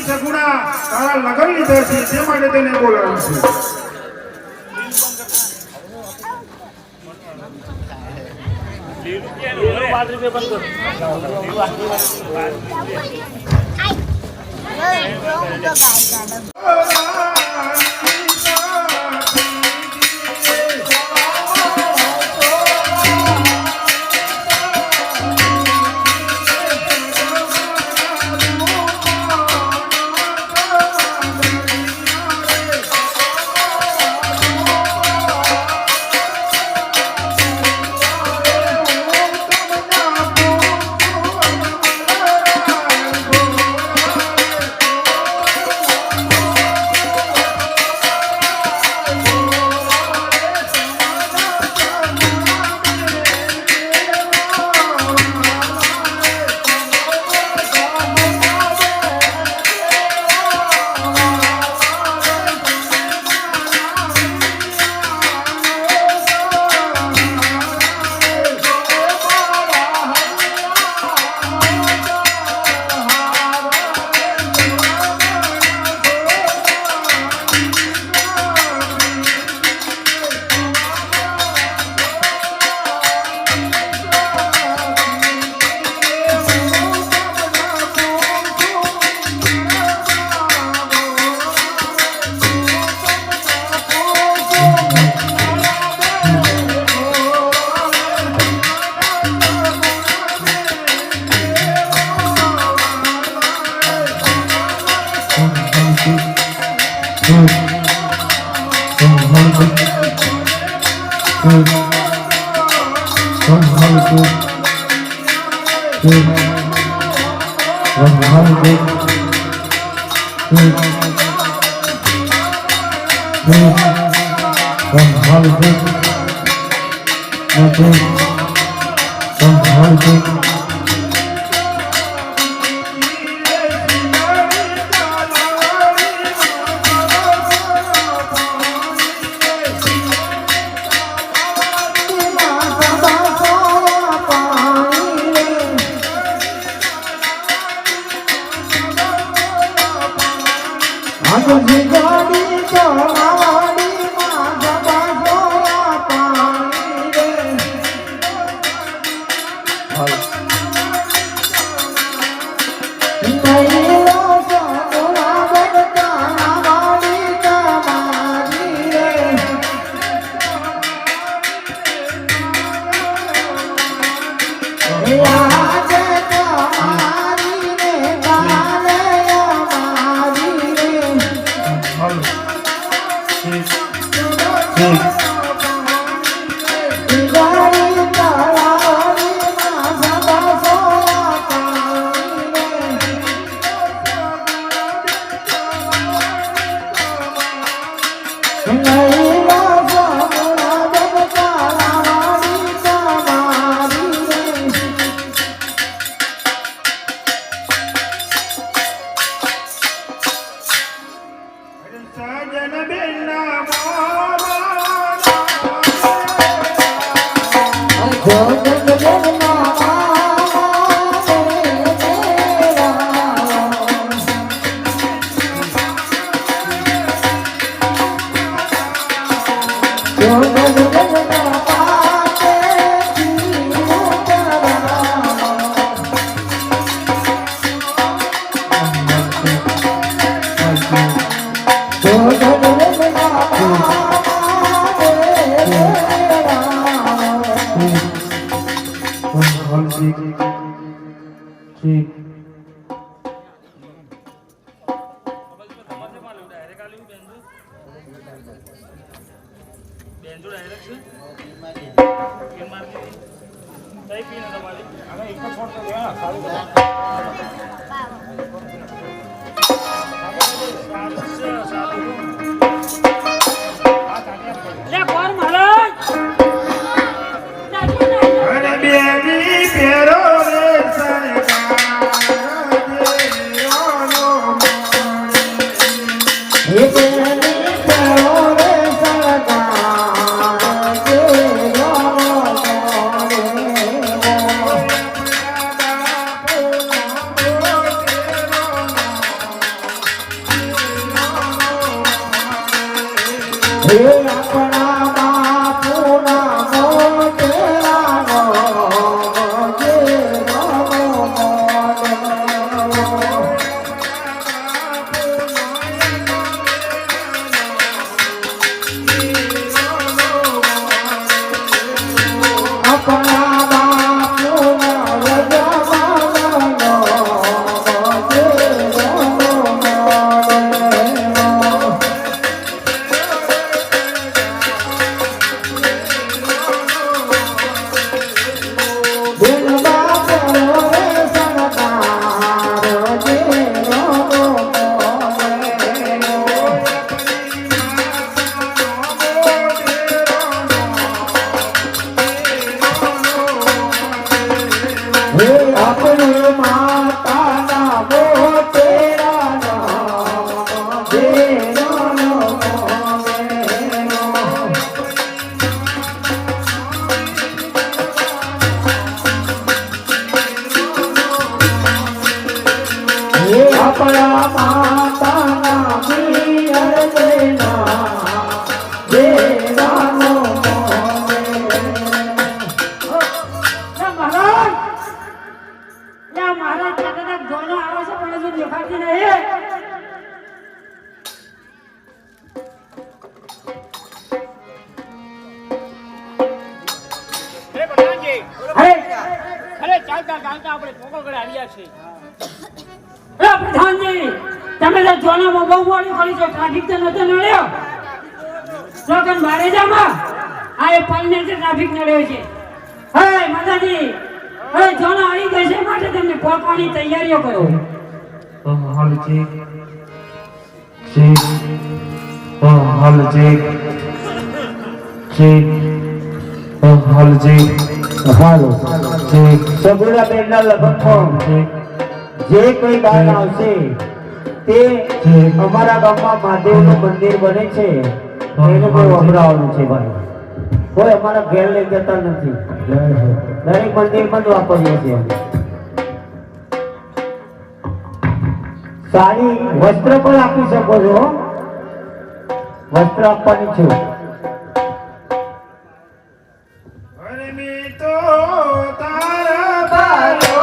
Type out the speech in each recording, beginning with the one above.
સગુણા તારા લગન લીધે છે તે માટે તેને બોલાવ્યો છે. હે આપણે માતાના મોટેરા નામ જેનો આપણા માતાના પિયર દેના દેવાનો મહારાજ દાદા જોનો આવે છે પણ હજુ દેખાતી નહીં. પ્રધાનજી તમે તો જોનામાં બહુ મોડી કરી છો. ટ્રાફિક તો નતો નડ્યો લોકોને બારે જામાં આ એ પલને જે ટ્રાફિક નડ્યો છે. હે માતાજી હવે જોના આવી ગઈ છે માટે તમને પહોંચવાની તૈયારીઓ કરો. હાલજી હાલજી હાલજી હાલો સગુડા બેનના લગ્નમાં જે કોઈ બાર આવશે તે અમારા ગામમાં મહાદેવનું મંદિર બને છે એને કોઈ વપરાવાનું છે ભાઈ. કોઈ અમારા ઘેર લઈ જતા નથી. દરેક મંદિરમાં જ વાપરીએ છીએ. સાડી વસ્ત્ર પણ આપી શકો છો. વસ્ત્ર આપવાની છું. અરે મેં તો તારા બારો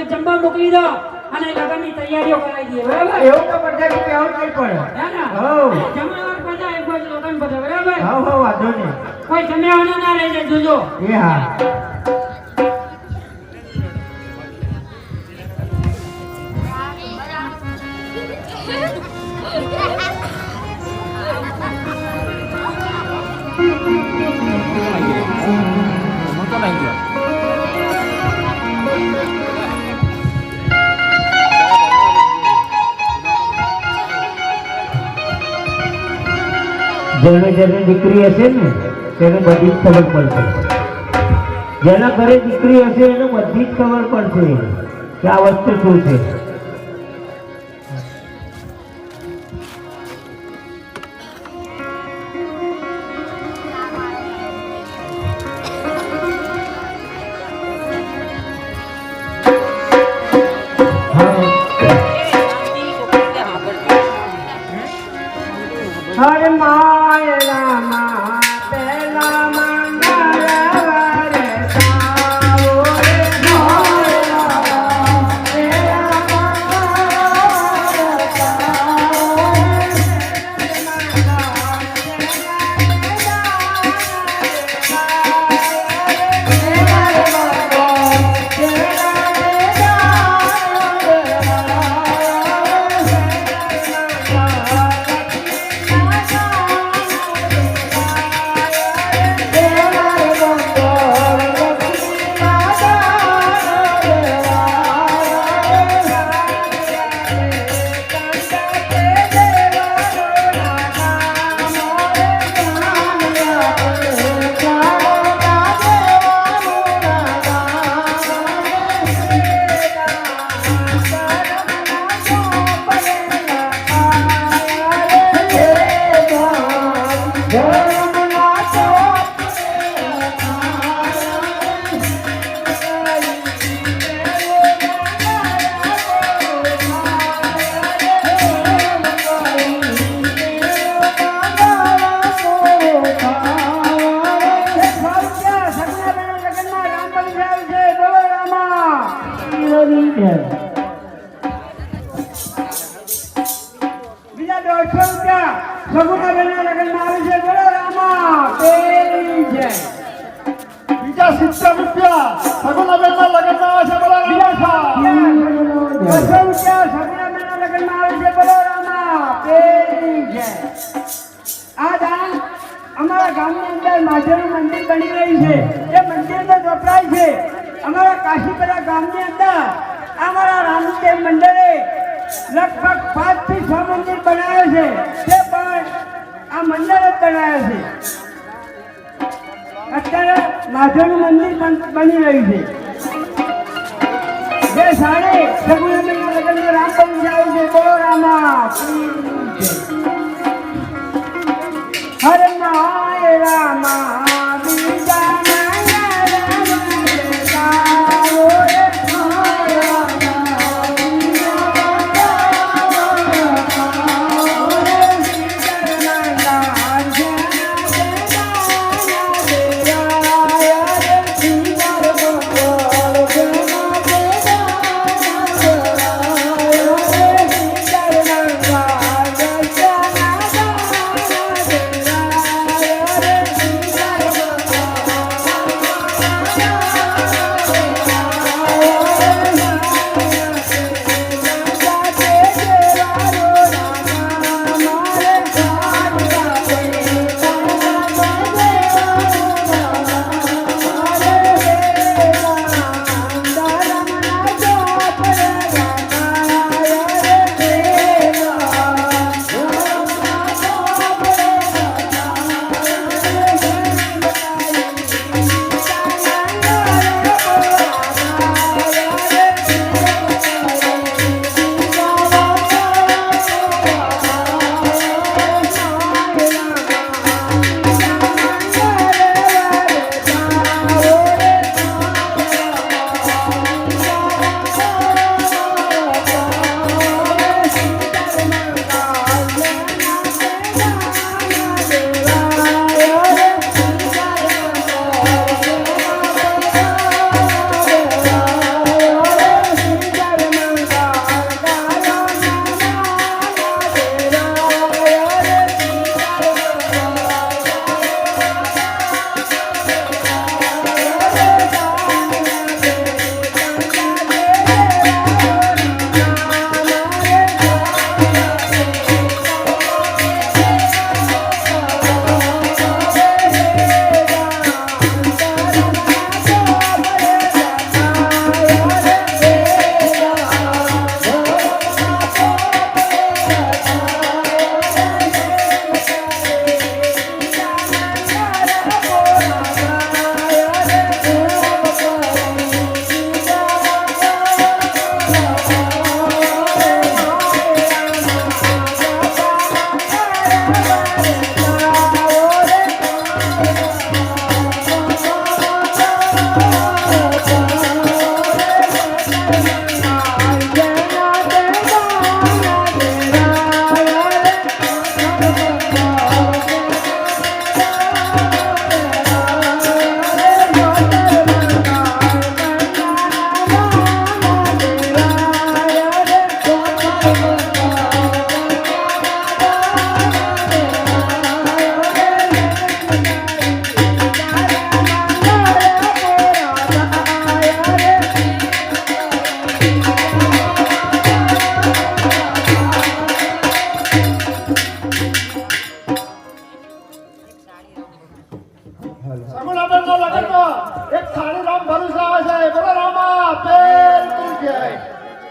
જમવા મોકલી દો અને લગનની તૈયારીઓ કરાવી દઈએ. બરાબર? એવું તો બધા કે આવું નહીં પડે. હે ને? જમણવાર બધા એક બાજુ લગન બધા. બરાબર? વાંધો નહીં. કોઈ જમ્યાવાના ના રહી જાય જોજો. એ હા. જેને જેને દીકરી હશે ને તેને બધી જ ખબર પડશે. જેના ઘરે દીકરી હશે એને બધી જ ખબર પડશે કે આ વસ્તુ શું છે. હરે માયરા મા પેલા મંગળવાર સાવો રે માયરા પેલા મંગળવાર સાવો રે બીજા 150 રૂપિયા સગુણાબેનના લગ્નમાં આવે છે. બોલો રામા તેરી જય. બીજા 70 રૂપિયા સગુણાબેનના લગ્નમાં આવે છે. બોલો રામા. 200 રૂપિયા સગુણાબેનના લગ્નમાં આવે છે. બોલો રામા તેરી જય. આ દાન અમારા ગામની અંદર માધવનું મંદિર બની રહ્યું છે. એ મંદિરમાં વપરાય છે. અમારા કાશીપરા ગામની અંદર અમારા રામદેવ મંડળે લગભગ 5 થી 6 મંદિર બનાવ્યા છે. તે પણ આ મંદિર જ બનાવ્યા છે. અત્યારે માધવનું મંદિર બની રહ્યું છે. જે સાડી સગુણાબેનના લગ્નમાં રામ બની જાય છે. બોલો રામા. હરે માય રામા બીજા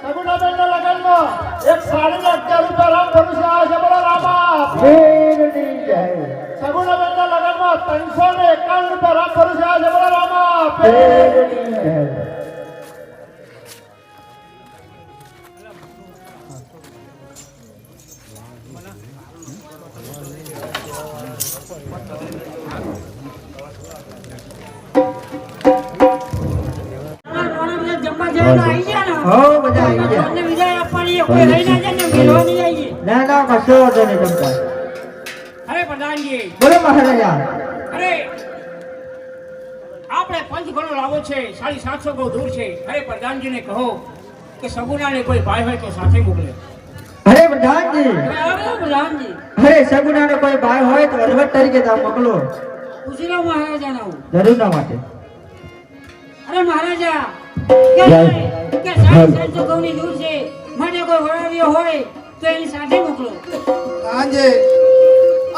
સગુણાબેનના લગ્નમાં એક સાડીના 11 રૂપિયા રામ ભરોસે આવે છે. બોલો રામા. સગુણાબેનના લગ્નમાં 351 રૂપિયા રામ ભરોસે આવે છે. બોલો રામા. બધા આવી ગયા ને? હો બધા આવી ગયા. તમને વિદાય આપવાની કોઈ રહી ના જાય ને મિલવાની આવીએ. ના ના કશો વાંધો નહીં તમતા. અરે પ્રધાનજી, બોલો મહારાજા. અરે આપણે પંચગણો લાવો છે, 750 ગૌ દૂર છે. અરે પ્રધાનજીને કહો કે સગુણાને કોઈ ભાઈ હોય તો સાથે મોકલે. અરે પ્રધાનજી, અરે પ્રધાનજી, અરે સગુણાનો કોઈ ભાઈ હોય તો અરવટ તરીકે તમે મોકલો. પૂછી લો મહારાજાને આવું. જરૂર ના માટે. અરે મહારાજા કે 750 ગૌની દૂર છે, મને કોઈ વળાવ્યો હોય તો એની સાથે મોકલો. આજે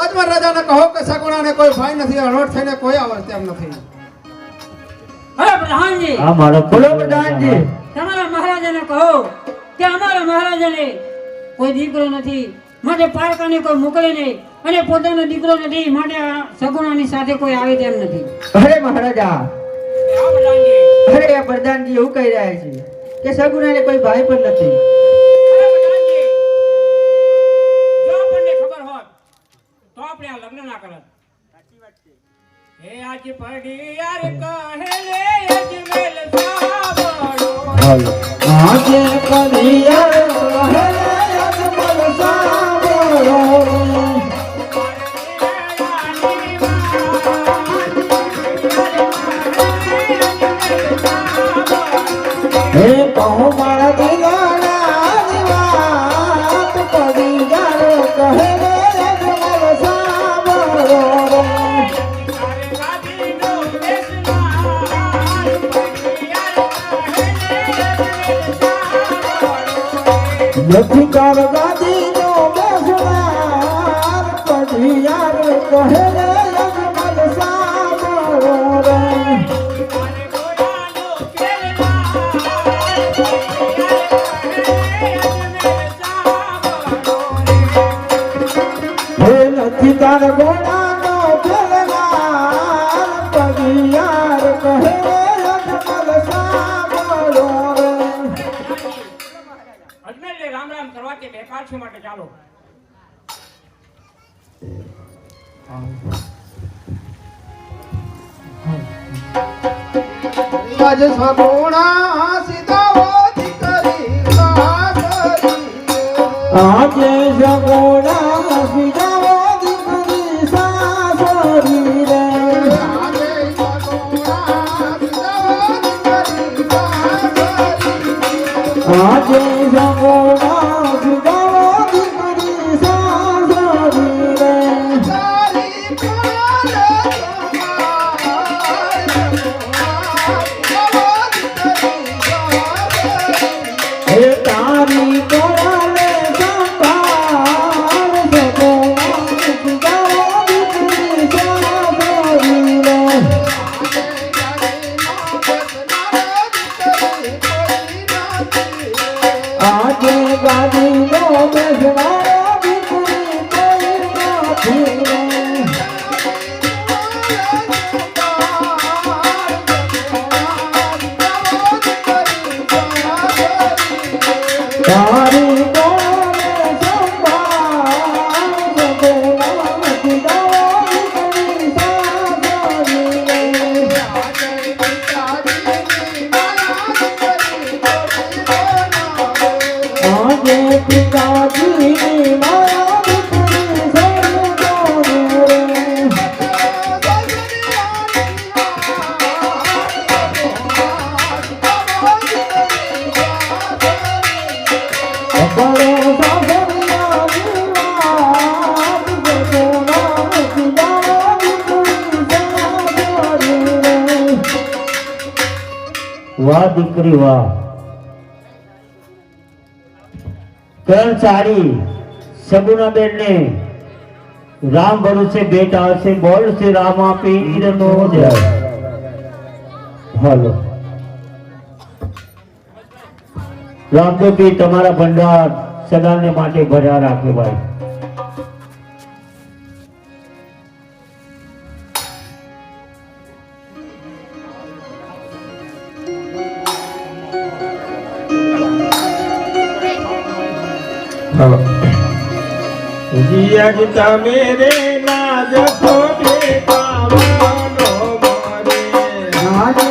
અજમર રાજાને કહો કે સગુણાને કોઈ ભાઈ નથી, હળવટ થઈને કોઈ આવે તેમ નથી. અરે પ્રધાનજી, હા મારો બોલો પ્રધાનજી. તમારા મહારાજાને કહો કે અમારા મહારાજાને કોઈ દીકરો નથી, માટે પારકાને કોઈ મોકલે નહીં, અને પોતાનો દીકરો નથી, માટે આ સગુણાની સાથે કોઈ આવે તેમ નથી. અરે મહારાજા, આ પ્રધાનજી, અરે આ પ્રધાનજી એવું કહી રહ્યા છે કે સગુણાને કોઈ ભાઈ પણ નથી. અરે પ્રધાનજી, જો આપણને ખબર હોત તો આપણે આ લગ્ન ના કરત. હે આજ પડી યાર કહે લે અજમેલ સાંભળો. આજે કલિયાર કહે અજમલ સાંભળો. હે કહો મારા દિલાના વાત કલિયાર કહે અજમલ સાંભળો. નથી કર ગાદીનો બેસનાર કઢિયાર કહે અજમલ સાંભળો રે. હે નથી તાર ગોળાનો ફેરનાર કઢિયાર કહે અજમલ સાંભળો રે. અજમેરને રામ રામ કરવા કે બેકાર છે, માટે ચાલો. આજે સગુણા સીધાઓ દીકરી સાસરી. આજે સગુણા સીધાઓ દીકરી સાસરી રે. આજે સગુણા સીધાઓ દીકરી સાસરી. આજે સગુણા સીધાઓ દીકરી સાસરી રે. તારી કોલે હે તારી કોળાને સંભાળ સગુણા સીધાઓ દીકરી સાસરી રે. આજે ગાદીનો બેસનારો દીકરી કોઈ નથી રે. તારી કોળાને સંભાળ સગુણા સીધાઓ દીકરી સાસરી રે. આજે પિતાજીની માયા દીકરી સગુણા રે. બરો સાસરિયાની વાત સગુણા સીધાઓ દીકરી સાસરી રે. વાહ દીકરી વાહ, કર્મચારી સગુણાબેન ને રામ ભરોસે બેટા હશે, બોલ છે રામ આપી ઈરનો જય. હાલો રામદેવજી, તમારા ભંડાર સદાને માટે ભર્યા રાખે ભાઈ. जिया તમે રે ના જખો બેટાવાનો મારે આજે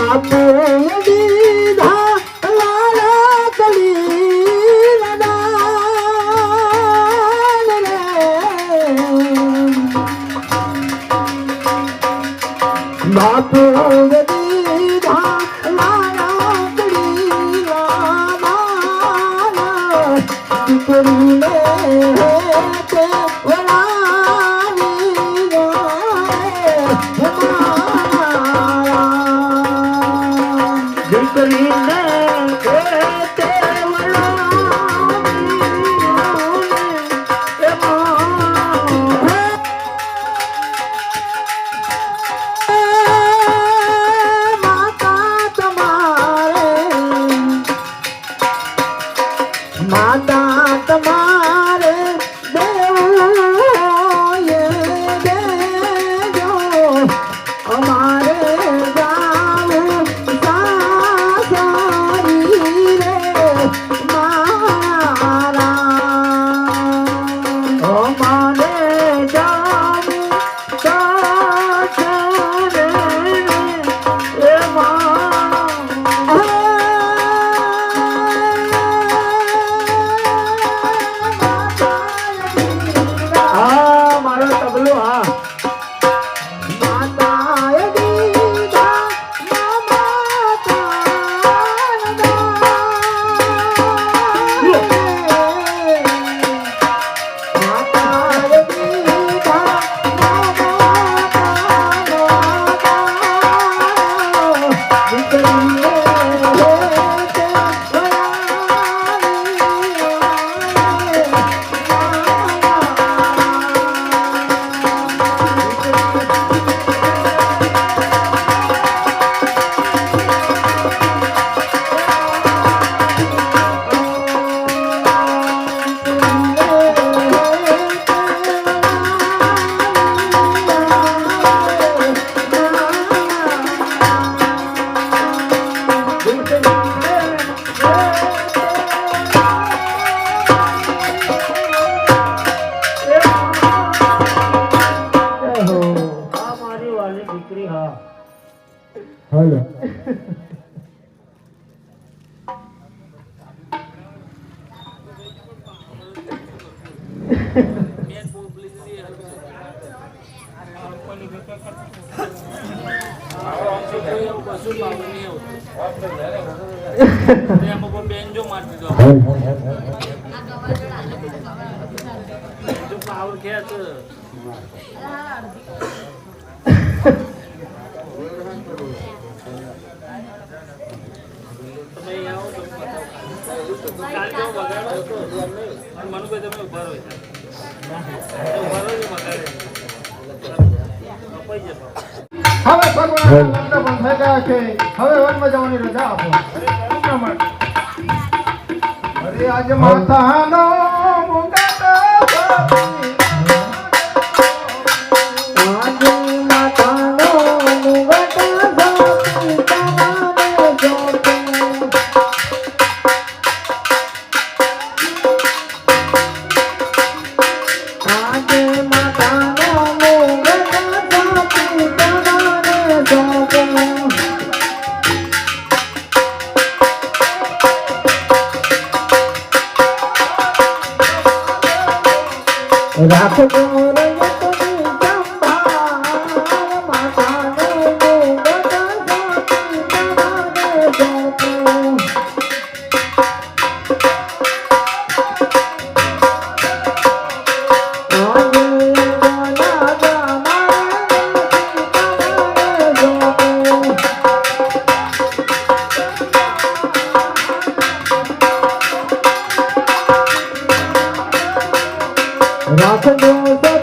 બાપુ દીધા લાલા કલી લડાલ રે બાપુ દીધા લાલા કલી લડાલ દીકરીને તે વળાવી દીકરીને તે માતા તમારે દેવોએ દેજો અમારે જાવું સાસરી રે મારા અમારે જાવું સાસરી રે મારો તબલો હા માતાએ દીધા માતાએ દીધા હાલો બેનજો મારતી દો પાવર ખેંચ હવે સગુણાના લગ્ન પણ થઈ ગયા છે હવે વનમાં જવાની રજા આપો એટલા માટે અરે આજ માતાનો મુગટ સાથી આજે માતાનો મુગટ સાથી તમારે જોતે આજે માતાનો મુગટ સાથી તમારે જોતે રાખજો રે યતની સંભાળ માતાનો મુગટ સાથી તમારે જોતે રાખજો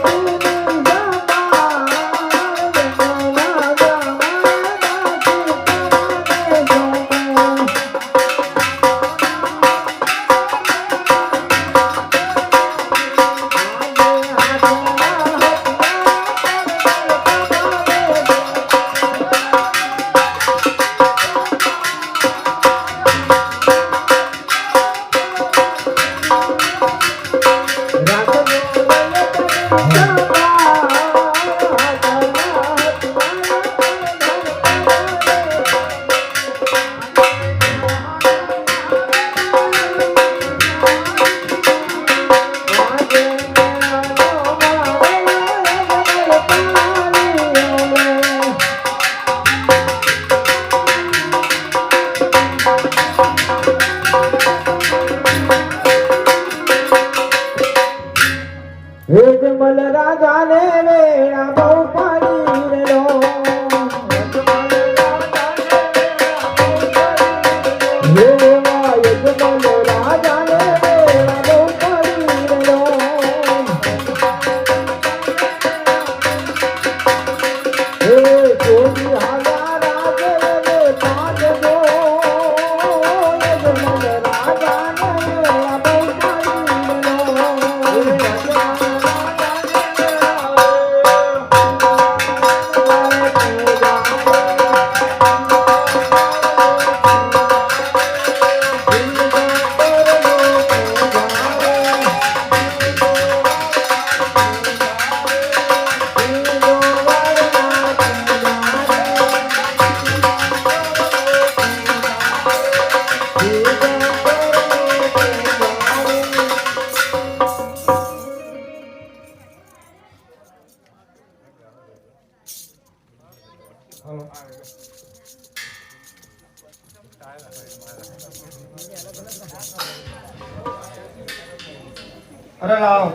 અરે લાવ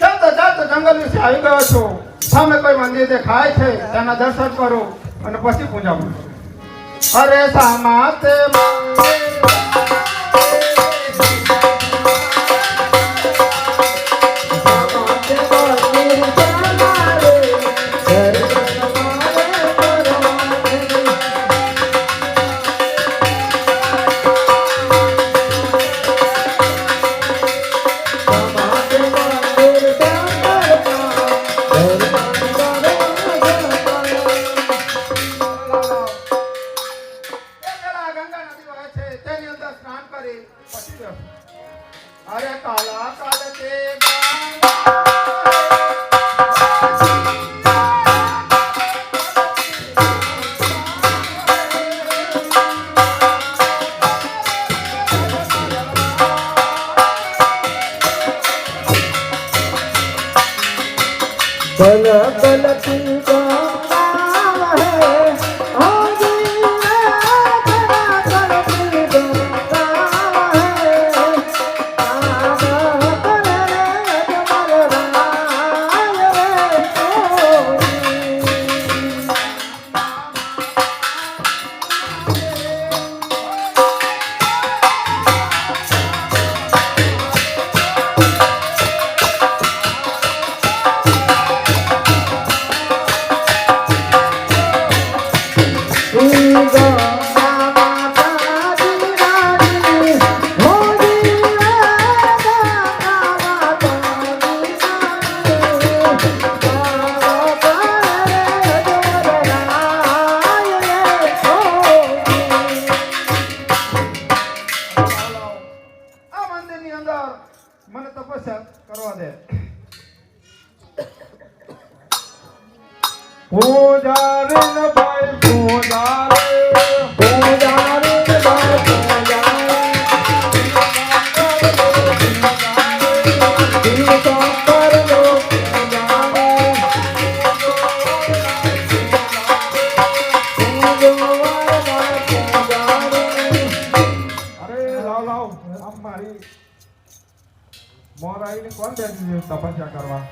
ચાલતો જંગલ વિશે આવી ગયો છું. સામે કોઈ મંદિર દેખાય છે તેના દર્શન કરો અને પછી પૂજા કરો. અરે સામાતે અરે કાલા કાલ તે बल बल की गंगा है हो जीवा तेरा बल की गंगा है आम बल रे जमल राय रे कोई આ મંદિરની અંદર મને તપસ્યા કરવા દે. પૂજારી ને ભાઈ પૂજારી પૂજારી ભાઈ અરે લાવ આમ મારી મોર આવીને કોણ બેસી તપસ્યા કરવા.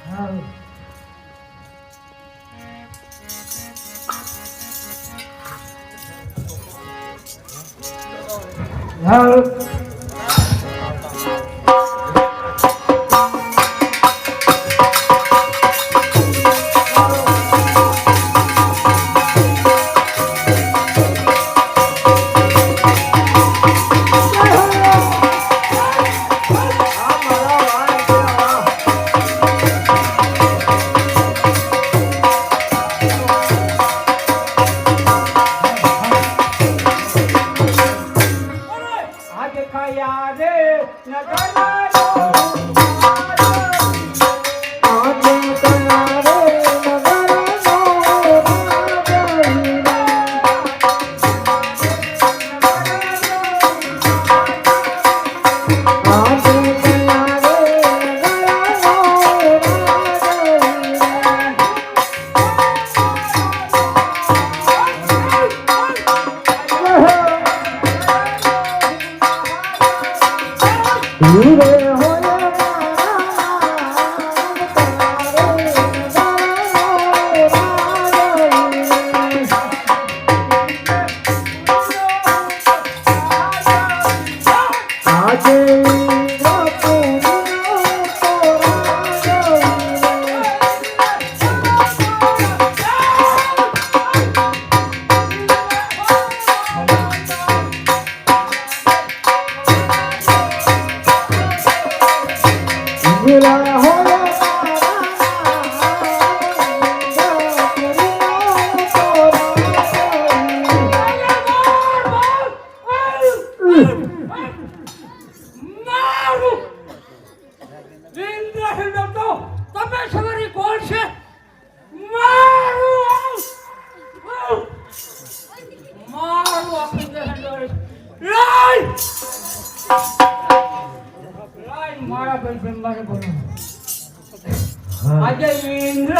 આજે ઇન્દ્ર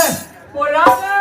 બોલાવે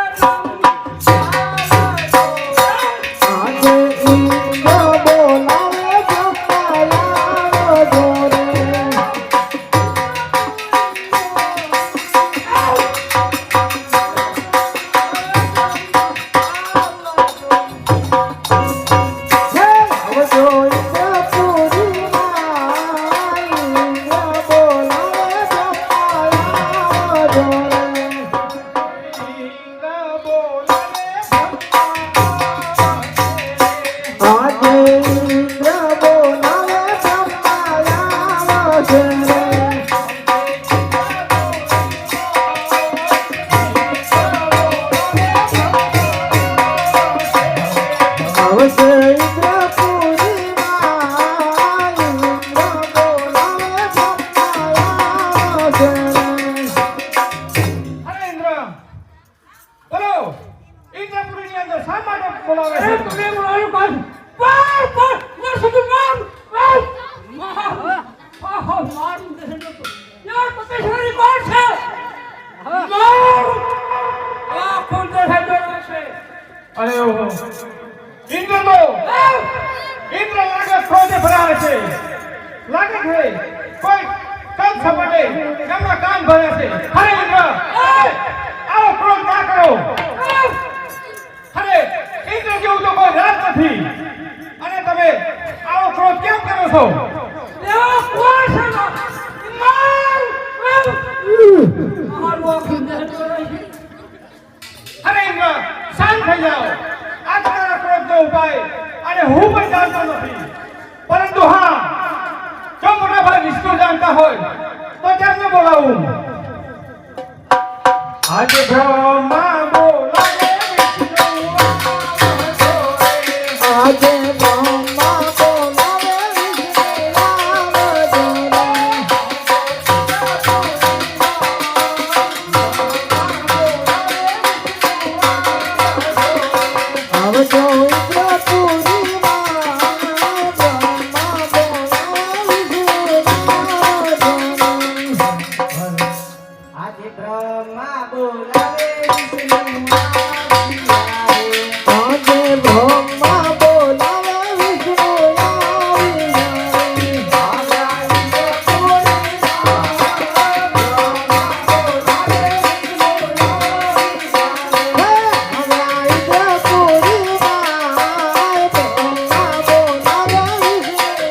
આવશે ઇન્દ્રપુરીમાં ઇન્દ્ર બોલાવે બ્રહ્માયા અરે ઇન્દ્ર બોલો ઇન્દ્રપુરીની અંદર શા માટે બોલાવે છે તમે બોલાવ્યું કોણ? વાહ વાહ માર સુધુ માર વાહ માર યાર પતેશ્વરી કોણ છે? માર આ કોણ છે? અરે ઓહો ઇન્દ્ર તો ઇન્દ્ર લાગે ક્રોધે ભરાવે છે લાગે છે કોઈ કમ સપાટે એમના કાન ભરે છે અરે ઇન્દ્ર આવો ક્રોધ ના કરો અરે ઇન્દ્ર જેવું તો કોઈ રાજ નથી અને તમે આવો ક્રોધ કેમ કરો છો યા કોણ છે? માર માર વો ખુંદે અરે ઇન્દ્ર શાંત થઈ જાઓ આ તમારા ક્રોધનો ઉપાય અને હું પણ જાણતો નથી પરંતુ હા જો મોટા ભાઈ વિષ્ણુ જાણતા હોય તો તેમને બોલાવું આજે બ્રહ્મા બોલાવે વિષ્ણુ આજે બ્રહ્મા બોલાવે આવજો ઇન્દ્રપુરીમાં બ્રહ્મા બોલાવે આજે બ્રહ્મા બોલાવે વિષ્ણુ આજે બ્રહ્મા બોલાવે વિષ્ણુ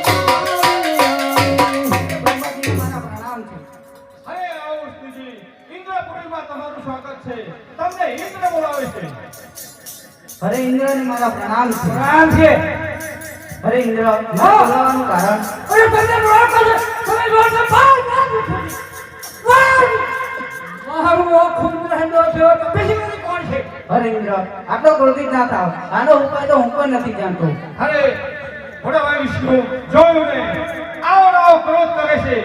અરે આવો સ્તુતિ ઇન્દ્રપુરીમાં તમારું સ્વાગત છે તમને ઇન્દ્ર બોલાવે છે અરે ઇન્દ્ર ને મારા પ્રણામ છે રામ છે. અરે ઇન્દ્ર મારે બોલાવવાનું કારણ અરે તમને બોલાવ કરે તમે જોર से बाहर ना વાહ મારું વો ખુંદે હેડો છે પતેશ્વરી કોણ છે? અરે ઇન્દ્ર આટલો ક્રોધિત ના થાવ આનો ઉપાય તો હું પણ નથી જાણતો અરે મોટા ભાઈ વિષ્ણુ જોયું ને આવો ને આવો ક્રોધ કરે છે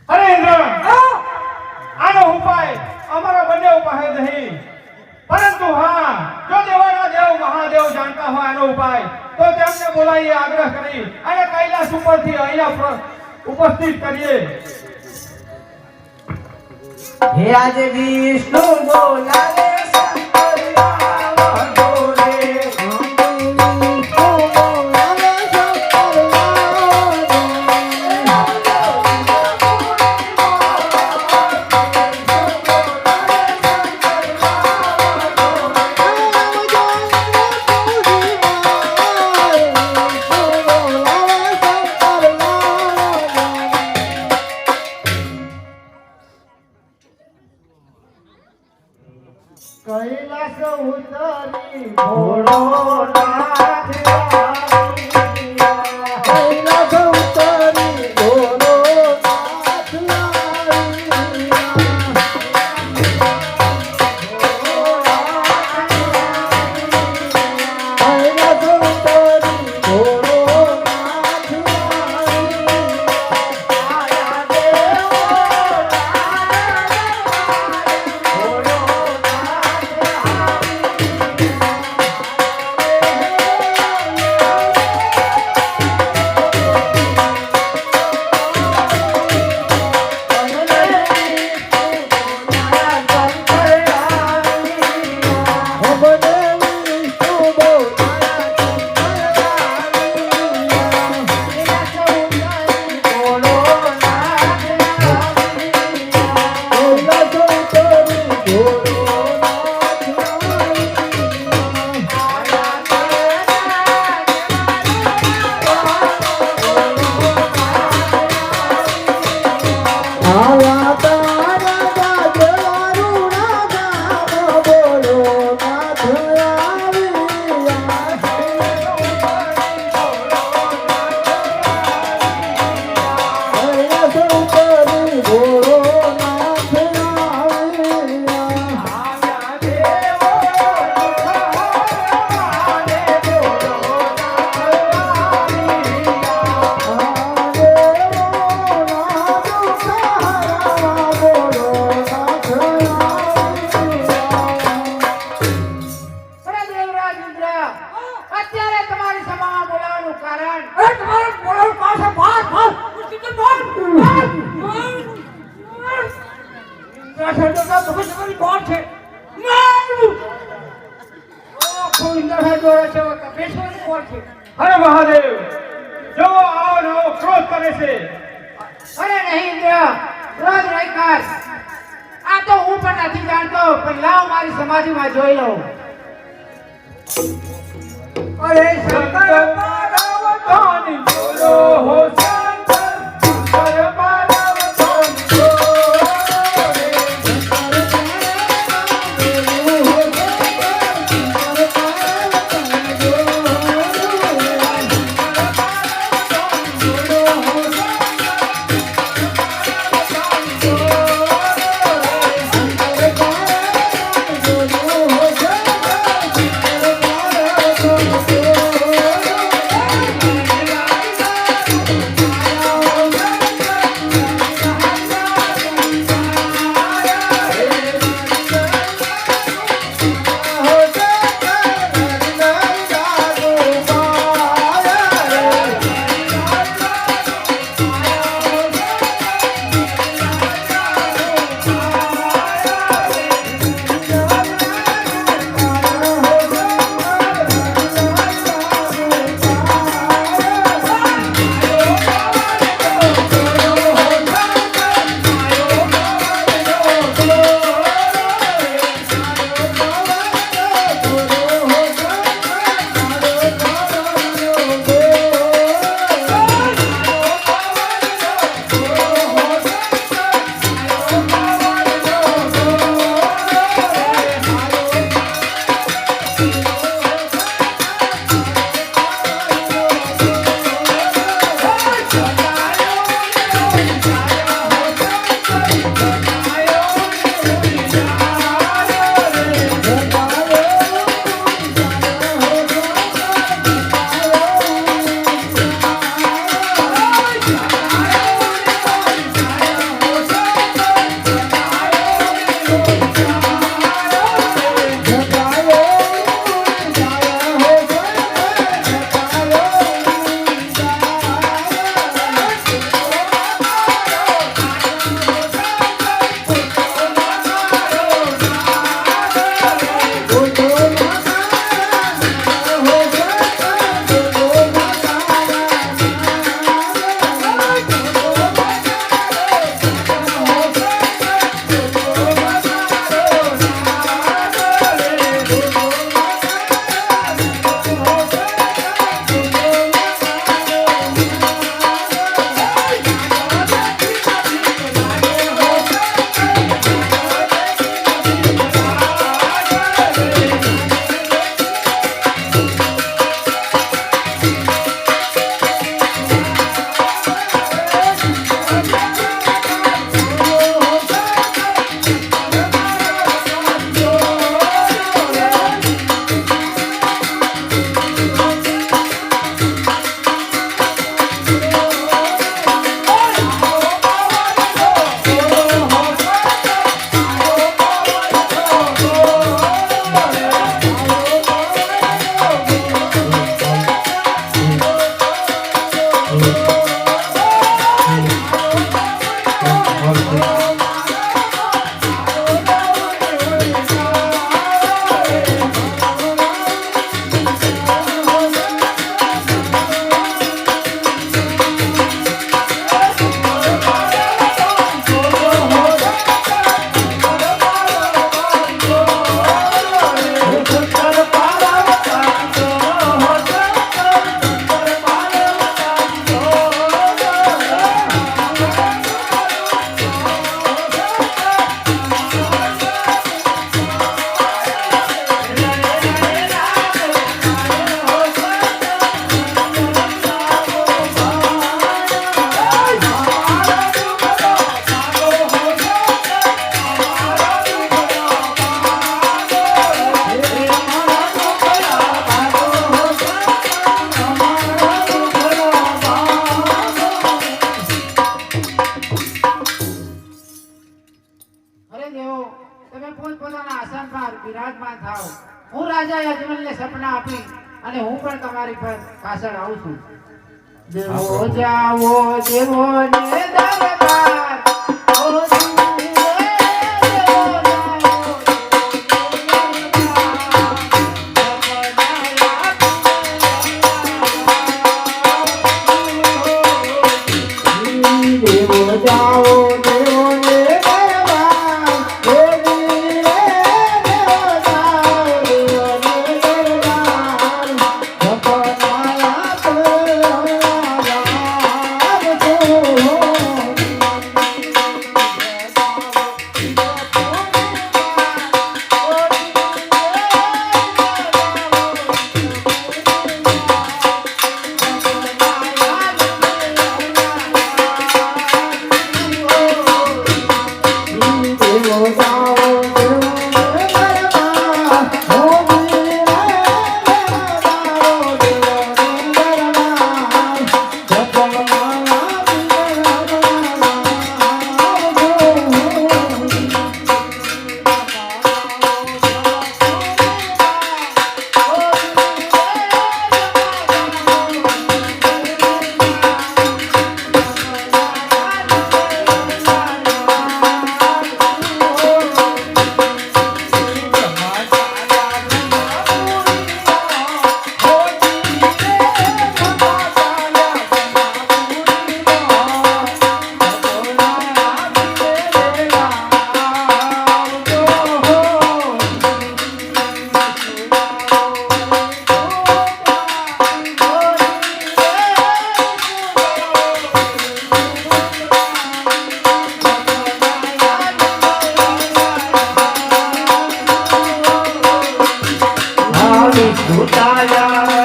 અરે ઇન્દ્ર આનો ઉપાય અમારા બંને ઉપાય નહીં પરંતુ હા જો દેવાના દેવ મહાદેવ જાણતા હોય આનો ઉપાય તો તેમને બોલાવીએ આગ્રહ કરી અને કૈલાસ ઉપરથી અહીંયા ઉપસ્થિત કરીએ હે આજે વિષ્ણુ બોલાવે શંકર આવો રે કૈલાસ ઉતરી ઘોડો નાથ કૈલાસ ઉતરી ઘોડો નાથ કૈલાસ ઉતરી ઘોડો નાથ ઘોડો નાથ અત્યારે તમારી સભામાં બોલાવવાનું કારણ અરે તમારે બોલાવ પાસે ભાત ભાત કુસ્તી તો બોલ ઇન્દ્રા તો તમારી કોણ છે મારું કોઈ ઇન્દ્રા જોડે છે પેશવાની કોણ છે અરે મહાદેવ જો આવો નવો ક્રોધ કરે છે અરે નહીં ઇન્દ્ર રોજ નહીં કર આ તો હું પણ નથી જાણતો પણ લાવ મારી સમાધિમાં જોઈ લઉં અરે શંકર પાર્વતી બોલો હો શંકર શંકર પાર્વતી બોલો રે સપના આપી અને હું પણ તમારી પર પાછળ આવું છું. દેવો જાવો દેવો ને દરબાર ઓ દેવો જાઓ દેવો ને દરબાર ઓ દેવો જાઓ દેવો ને દરબાર સપનાયા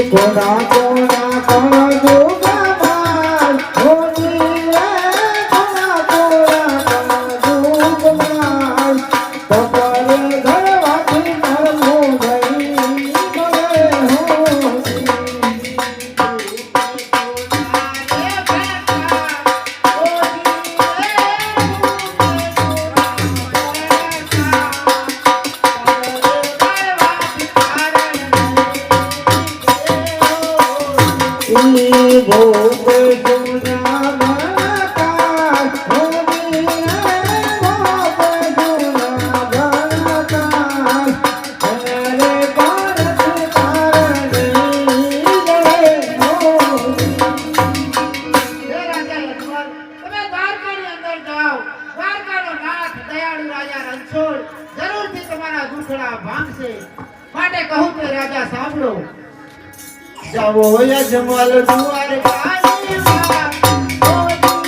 કોના કોના કોના દુગમાન હોની રે કોના કોના કોના દુગમાન તપરે ઘરવાથી નરમો ગઈ મને હોની માટે કહું તો રાજા સાંભળો જાવો યજમલ દુઆર કાની માં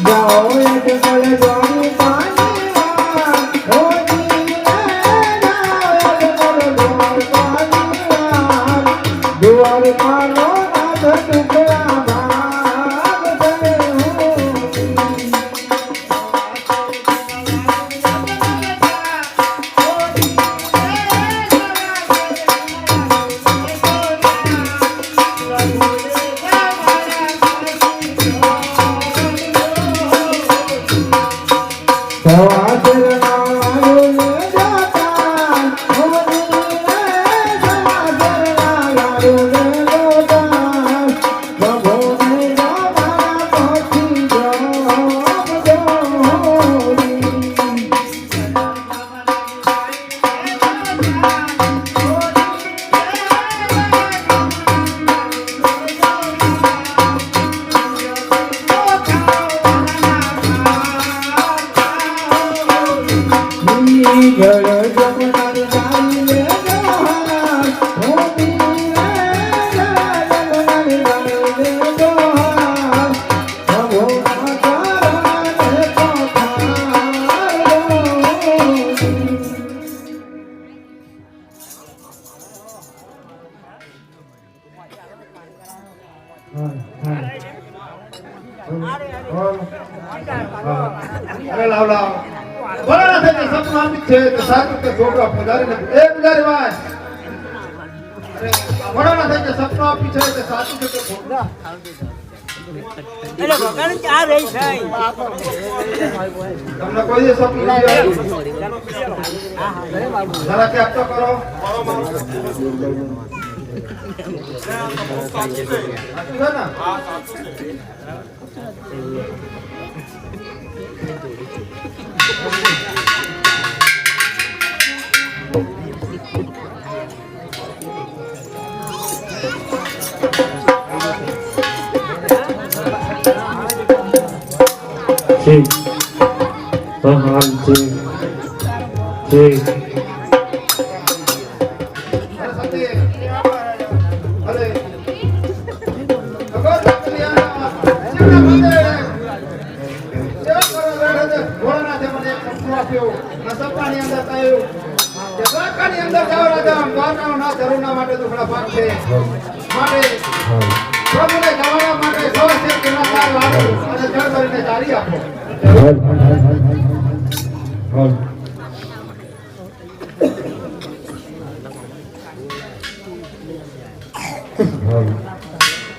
જાઓ યજમલ દુઆર કાની અરે લાવ લાવ ભણા થઈને સપનું આપી છે તો સાચું કે છોકરા પધારી નથી એ પધારી વાત અરે ભણા થઈને સપનું આપી છે તો સાચું કે છોકરા તમને કોઈ દે સપનું નથી આવ્યું જરા કે આપતો કરો સાચું છે ને ठीक हाँ जी ठीक અરે ભગવાન કલ્યાણ જીવના મંદિર સેવા કરવા બેઠા છે ભોળાનાથે મને એક સપનું આપ્યું આ સપનાની અંદર કહ્યું કે દ્વારકાની અંદર જાઓ રાજા દ્વારકાનો નાથ ધરુના માટે દુખડા પાક છે માટે પ્રભુને જવાના માટે સૌ તેના પાર લાવો અને જળ કરીને જારી આપો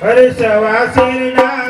અરે સવાસી ના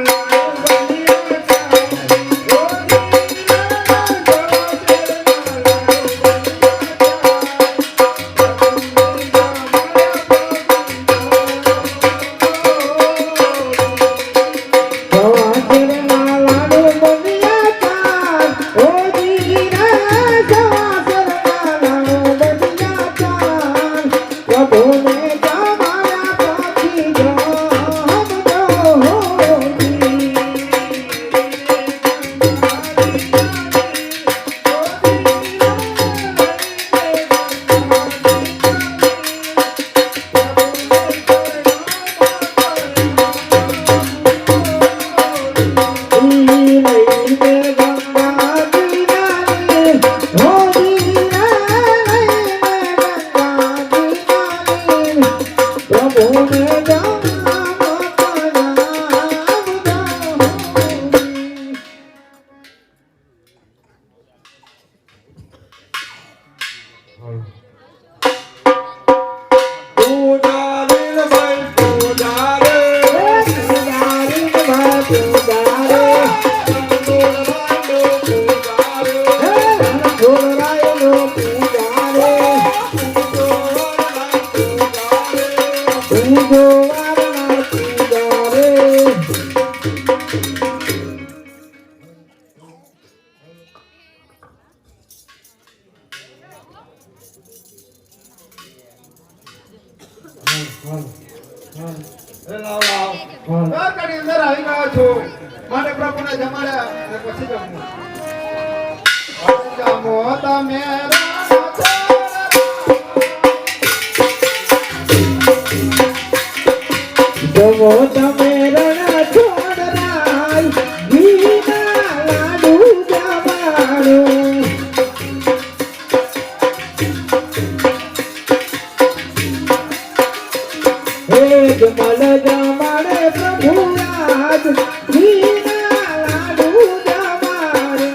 દ્વારકાની અંદર આવી ગયો છું માટે પ્રભુને જમાડ્યા અને પછી જમો તમે જવો તમે રણ છોડ રાય ઘીના લાડુ જમાડો જમલ જમાડે પ્રભુ રાજ ઘીના લાડુ જમાડે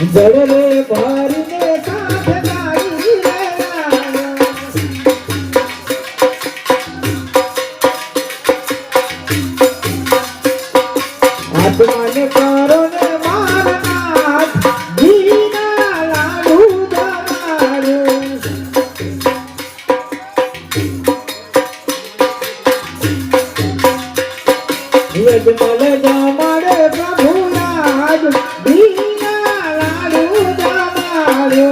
જળરે ભરીને કાઢ ગાડી રે આત્માને કરો ને મારનાથ ઘીના લાડુ જમાડે યજમલ જમાડે પ્રભુ રાજ ઘીના લાડુ જમાડે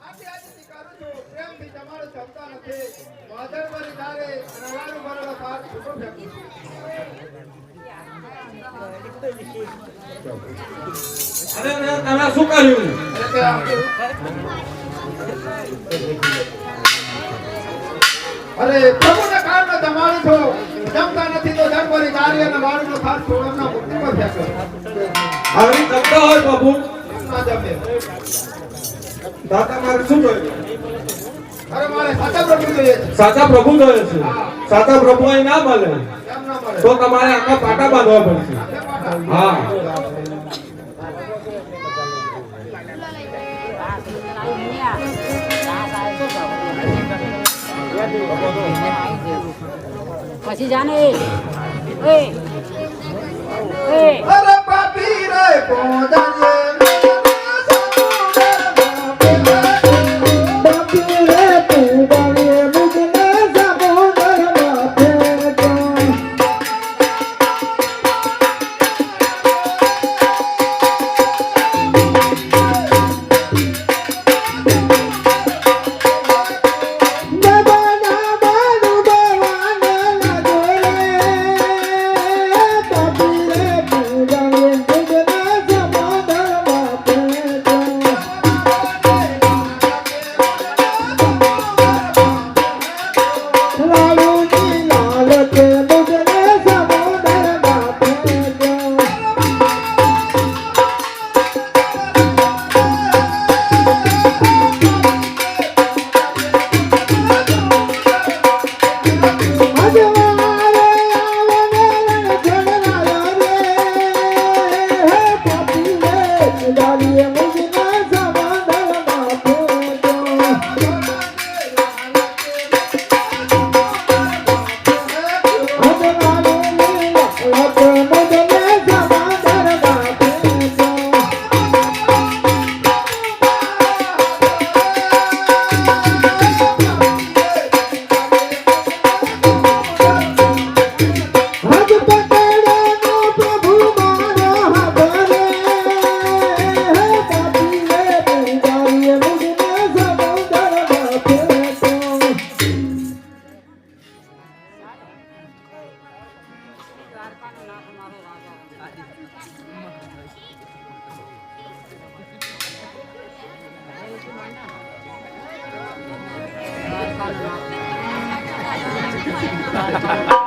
આજથી કરું છું પ્રેમથી જમાડો જમતા નથી વાદળ ભરી તારે રવાનું ભરેલો પાક છૂટો ફેંકું છું અરે તમે શું કર્યું? અરે પ્રભુના કારણે તમારી છો જમતા નથી તો જમવાની નારી અને વાળનો ખાસ છોડના મુક્તિમાં થયા આવી જમતા હોય પ્રભુ ના જમે. દાદા મારે શું જોઈએ? અરે મારે સાચા પ્રભુ જોઈએ છે. સાચા પ્રભુ જોઈએ છે. સાચા પ્રભુ અહીં ના મળે કેમ ના મળે? તો તમારે આખા પાટા બાંધવા પડશે. હા પછી જાને એ અરે પાપી રે પોદાને રાજા